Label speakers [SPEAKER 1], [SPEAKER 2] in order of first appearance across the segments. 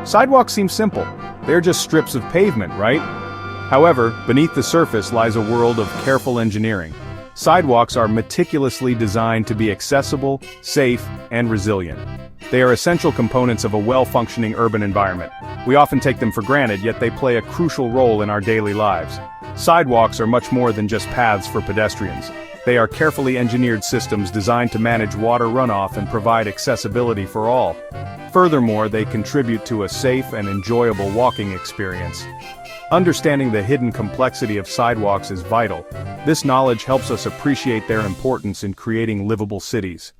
[SPEAKER 1] Sidewalks seem simple. They're just strips of pavement, right? However, beneath the surface lies a world of careful engineering. Sidewalks are meticulously designed to be accessible, safe, and resilient. They are essential components of a well-functioning urban environment. We often take them for granted, yet they play a crucial role in our daily lives. Sidewalks are much more than just paths for pedestrians. They are carefully engineered systems designed to manage water runoff and provide accessibility for all. Furthermore, they contribute to a safe and enjoyable walking experience. Understanding the hidden complexity of sidewalks is vital. This knowledge helps us appreciate their importance in creating livable cities.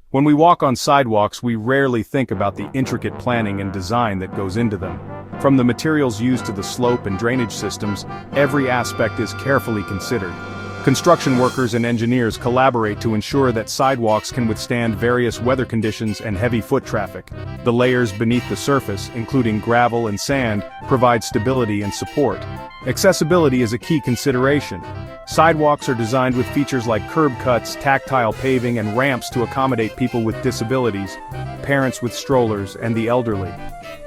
[SPEAKER 1] When we walk on sidewalks, we rarely think about the intricate planning and design that goes into them. From the materials used to the slope and drainage systems, every aspect is carefully considered. Construction workers and engineers collaborate to ensure that sidewalks can withstand various weather conditions and heavy foot traffic. The layers beneath the surface, including gravel and sand, provide stability and support. Accessibility is a key consideration. Sidewalks are designed with features like curb cuts, tactile paving, and ramps to accommodate people with disabilities, parents with strollers, and the elderly.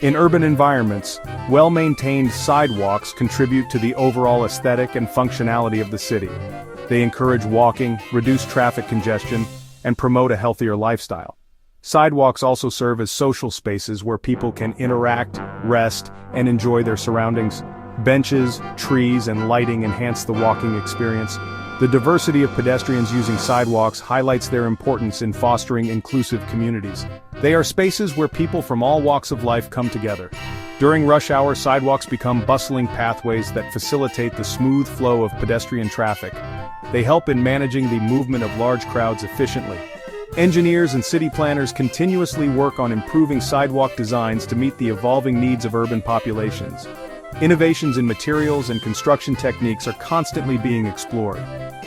[SPEAKER 1] In urban environments, well-maintained sidewalks contribute to the overall aesthetic and functionality of the city. They encourage walking, reduce traffic congestion, and promote a healthier lifestyle. Sidewalks also serve as social spaces where people can interact, rest, and enjoy their surroundings. Benches, trees, and lighting enhance the walking experience. The diversity of pedestrians using sidewalks highlights their importance in fostering inclusive communities. They are spaces where people from all walks of life come together. During rush hour, sidewalks become bustling pathways that facilitate the smooth flow of pedestrian traffic. They help in managing the movement of large crowds efficiently. Engineers and city planners continuously work on improving sidewalk designs to meet the evolving needs of urban populations. Innovations in materials and construction techniques are constantly being explored.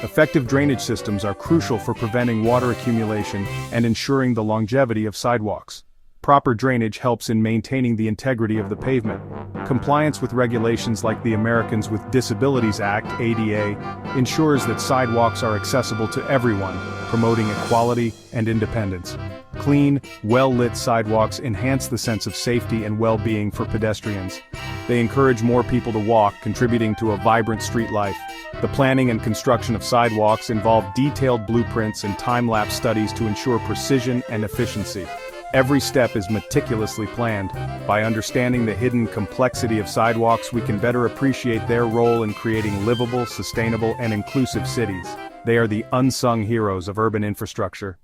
[SPEAKER 1] Effective drainage systems are crucial for preventing water accumulation and ensuring the longevity of sidewalks. Proper drainage helps in maintaining the integrity of the pavement. Compliance with regulations like the Americans with Disabilities Act (ADA) ensures that sidewalks are accessible to everyone, promoting equality and independence. Clean, well-lit sidewalks enhance the sense of safety and well-being for pedestrians. They encourage more people to walk, contributing to a vibrant street life. The planning and construction of sidewalks involve detailed blueprints and time-lapse studies to ensure precision and efficiency. Every step is meticulously planned. By understanding the hidden complexity of sidewalks, we can better appreciate their role in creating livable, sustainable, and inclusive cities. They are the unsung heroes of urban infrastructure.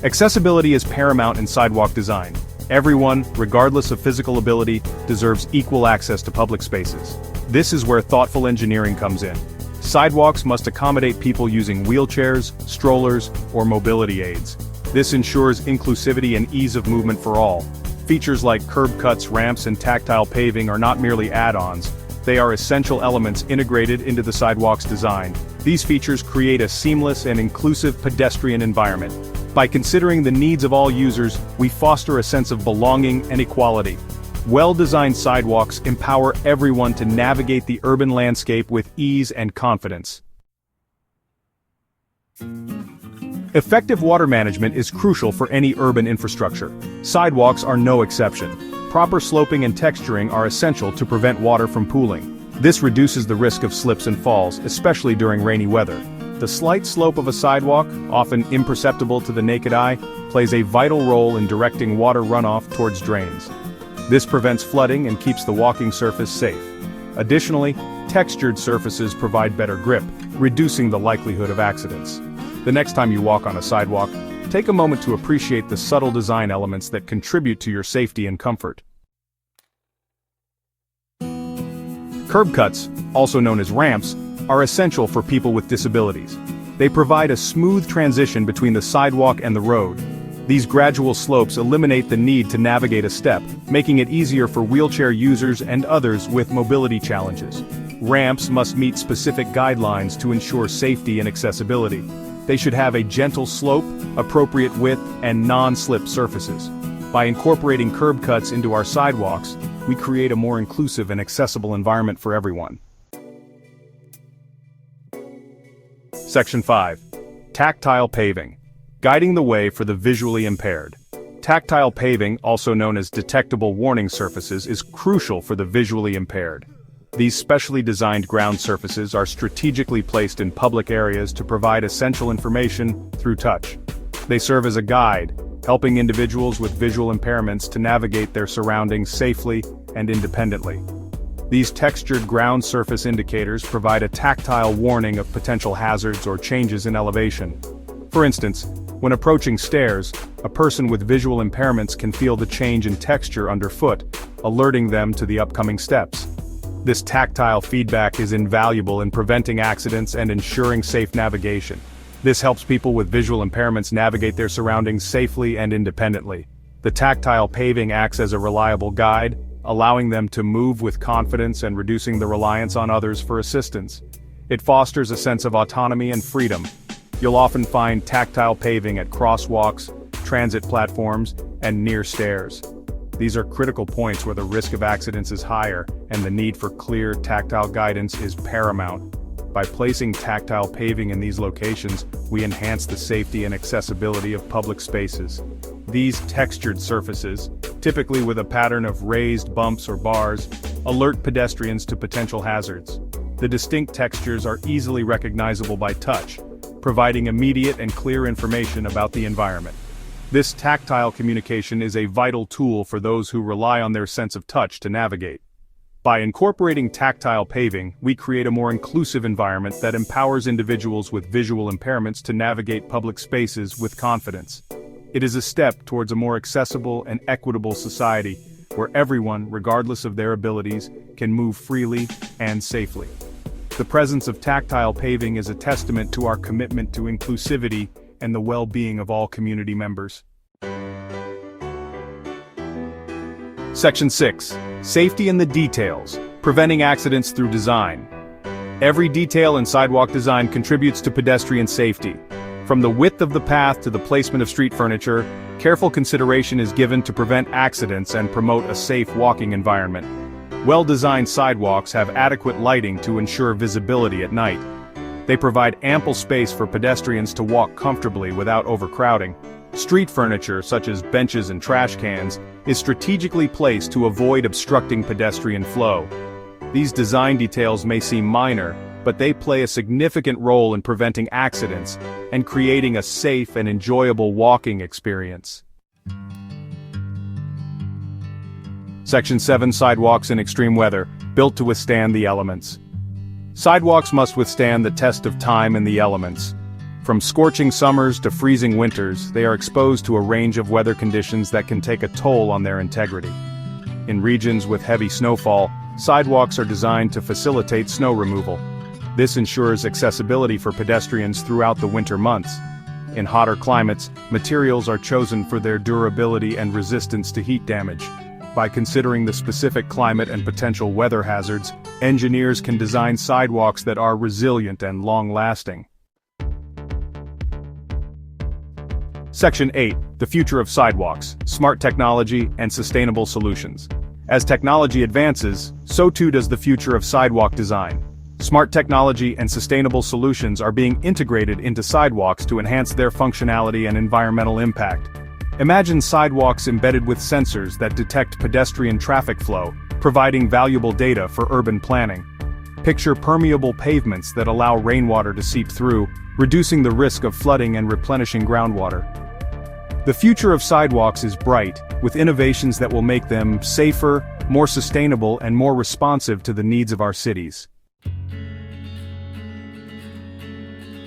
[SPEAKER 1] Accessibility is paramount in sidewalk design. Everyone, regardless of physical ability, deserves equal access to public spaces. This is where thoughtful engineering comes in. Sidewalks must accommodate people using wheelchairs, strollers, or mobility aids. This ensures inclusivity and ease of movement for all. Features like curb cuts, ramps, and tactile paving are not merely add-ons. They are essential elements integrated into the sidewalk's design. These features create a seamless and inclusive pedestrian environment. By considering the needs of all users, we foster a sense of belonging and equality. Well-designed sidewalks empower everyone to navigate the urban landscape with ease and confidence. Effective water management is crucial for any urban infrastructure. Sidewalks are no exception. Proper sloping and texturing are essential to prevent water from pooling. This reduces the risk of slips and falls, especially during rainy weather. The slight slope of a sidewalk, often imperceptible to the naked eye, plays a vital role in directing water runoff towards drains. This prevents flooding and keeps the walking surface safe. Additionally, textured surfaces provide better grip, reducing the likelihood of accidents. The next time you walk on a sidewalk, take a moment to appreciate the subtle design elements that contribute to your safety and comfort. Curb cuts, also known as ramps, are essential for people with disabilities. They provide a smooth transition between the sidewalk and the road. These gradual slopes eliminate the need to navigate a step, making it easier for wheelchair users and others with mobility challenges. Ramps must meet specific guidelines to ensure safety and accessibility. They should have a gentle slope, appropriate width, and non-slip surfaces. By incorporating curb cuts into our sidewalks, we create a more inclusive and accessible environment for everyone. Section 5. Tactile paving. Guiding the way for the visually impaired. Tactile paving, also known as detectable warning surfaces, is crucial for the visually impaired. These specially designed ground surfaces are strategically placed in public areas to provide essential information through touch. They serve as a guide, helping individuals with visual impairments to navigate their surroundings safely and independently. These textured ground surface indicators provide a tactile warning of potential hazards or changes in elevation. For instance, when approaching stairs, a person with visual impairments can feel the change in texture underfoot, alerting them to the upcoming steps. This tactile feedback is invaluable in preventing accidents and ensuring safe navigation. This helps people with visual impairments navigate their surroundings safely and independently. The tactile paving acts as a reliable guide, allowing them to move with confidence and reducing the reliance on others for assistance. It fosters a sense of autonomy and freedom. You'll often find tactile paving at crosswalks, transit platforms, and near stairs. These are critical points where the risk of accidents is higher, and the need for clear, tactile guidance is paramount. By placing tactile paving in these locations, we enhance the safety and accessibility of public spaces. These textured surfaces, typically with a pattern of raised bumps or bars, alert pedestrians to potential hazards. The distinct textures are easily recognizable by touch, providing immediate and clear information about the environment. This tactile communication is a vital tool for those who rely on their sense of touch to navigate. By incorporating tactile paving, we create a more inclusive environment that empowers individuals with visual impairments to navigate public spaces with confidence. It is a step towards a more accessible and equitable society, where everyone, regardless of their abilities, can move freely and safely. The presence of tactile paving is a testament to our commitment to inclusivity and the well-being of all community members. Section 6. Safety in the details, preventing accidents through design. Every detail in sidewalk design contributes to pedestrian safety. From the width of the path to the placement of street furniture, careful consideration is given to prevent accidents and promote a safe walking environment. Well-designed sidewalks have adequate lighting to ensure visibility at night. They provide ample space for pedestrians to walk comfortably without overcrowding. Street furniture, such as benches and trash cans, is strategically placed to avoid obstructing pedestrian flow. These design details may seem minor, but they play a significant role in preventing accidents and creating a safe and enjoyable walking experience. Section 7. Sidewalks in extreme weather, built to withstand the elements. Sidewalks must withstand the test of time and the elements. From scorching summers to freezing winters, they are exposed to a range of weather conditions that can take a toll on their integrity. In regions with heavy snowfall, sidewalks are designed to facilitate snow removal. This ensures accessibility for pedestrians throughout the winter months. In hotter climates, materials are chosen for their durability and resistance to heat damage. By considering the specific climate and potential weather hazards, engineers can design sidewalks that are resilient and long-lasting. Section 8. The future of sidewalks, smart technology and sustainable solutions. As technology advances, so too does the future of sidewalk design. Smart technology and sustainable solutions are being integrated into sidewalks to enhance their functionality and environmental impact. Imagine sidewalks embedded with sensors that detect pedestrian traffic flow, providing valuable data for urban planning. Picture permeable pavements that allow rainwater to seep through, reducing the risk of flooding and replenishing groundwater. The future of sidewalks is bright, with innovations that will make them safer, more sustainable, and more responsive to the needs of our cities.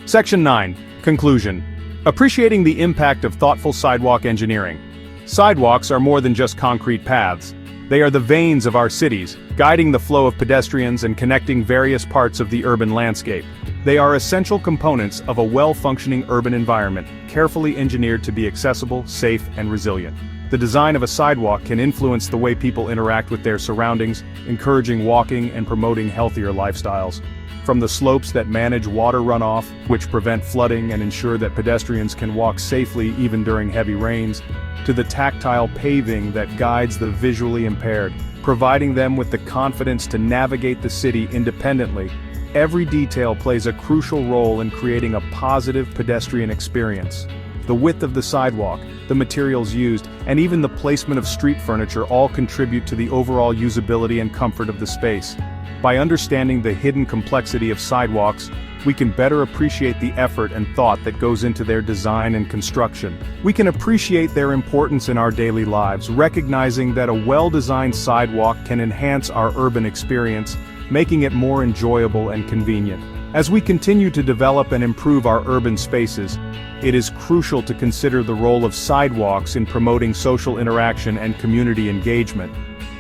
[SPEAKER 1] Section 9. Conclusion. Appreciating the impact of thoughtful sidewalk engineering. Sidewalks are more than just concrete paths. They are the veins of our cities, guiding the flow of pedestrians and connecting various parts of the urban landscape. They are essential components of a well-functioning urban environment, carefully engineered to be accessible, safe, and resilient. The design of a sidewalk can influence the way people interact with their surroundings, encouraging walking and promoting healthier lifestyles. From the slopes that manage water runoff, which prevent flooding and ensure that pedestrians can walk safely even during heavy rains, to the tactile paving that guides the visually impaired, providing them with the confidence to navigate the city independently. Every detail plays a crucial role in creating a positive pedestrian experience. The width of the sidewalk, the materials used, and even the placement of street furniture all contribute to the overall usability and comfort of the space. By understanding the hidden complexity of sidewalks, we can better appreciate the effort and thought that goes into their design and construction. We can appreciate their importance in our daily lives, recognizing that a well-designed sidewalk can enhance our urban experience, making it more enjoyable and convenient. As we continue to develop and improve our urban spaces, it is crucial to consider the role of sidewalks in promoting social interaction and community engagement.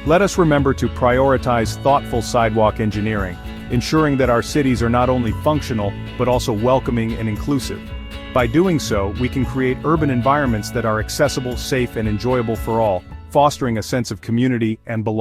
[SPEAKER 1] Let us remember to prioritize thoughtful sidewalk engineering, ensuring that our cities are not only functional, but also welcoming and inclusive. By doing so, we can create urban environments that are accessible, safe, and enjoyable for all, fostering a sense of community and belonging.